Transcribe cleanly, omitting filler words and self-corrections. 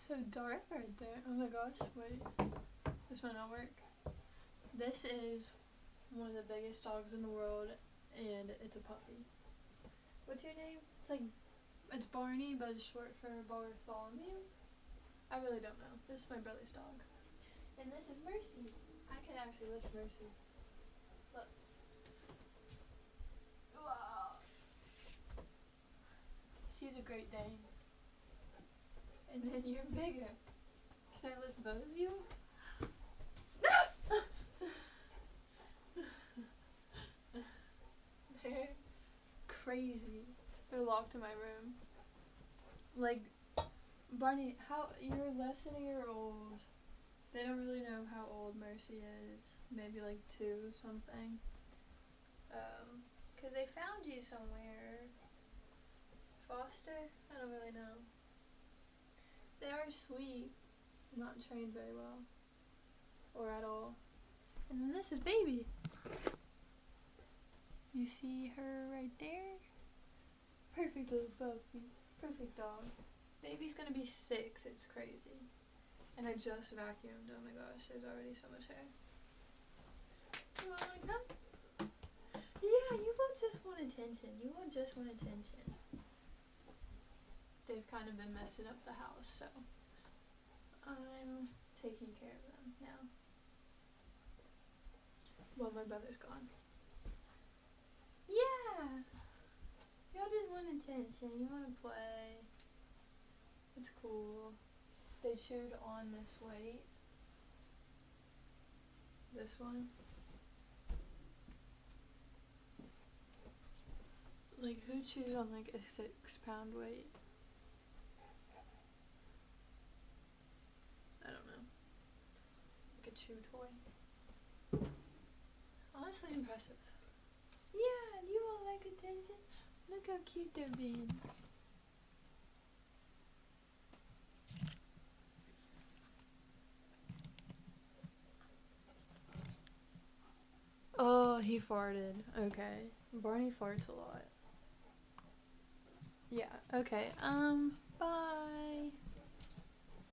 so dark right there. Oh my gosh, wait. This might not work. This is one of the biggest dogs in the world, and it's a puppy. What's your name? It's Barney, but it's short for Bartholomew. I really don't know. This is my brother's dog. And this is Mercy. I can actually lift Mercy. Look. Wow. She's a Great Dane. And then you're bigger. Can I lift both of you? They're crazy. They're locked in my room. Like, Barney, you're less than a year old. They don't really know how old Mercy is. Maybe like 2 something. 'Cause they found you somewhere. Foster? I don't really know. They are sweet. Not trained very well. Or at all. And then this is Baby. You see her right there? Perfect little puppy. Perfect dog. Baby's gonna be 6. It's crazy. And I just vacuumed. Oh my gosh, there's already so much hair. You want like that? Yeah, you will just want attention. You will just want attention. They've kind of been messing up the house, so I'm taking care of them now. Well, my brother's gone. Yeah! Y'all just want attention. You want to play. It's cool. They chewed on this weight. This one. Like, who chews on like a 6-pound weight? I don't know. Like a chew toy. Honestly impressive. Yeah, you all like attention? Look how cute they're being. Oh, he farted. Okay. Barney farts a lot. Yeah, okay. Bye.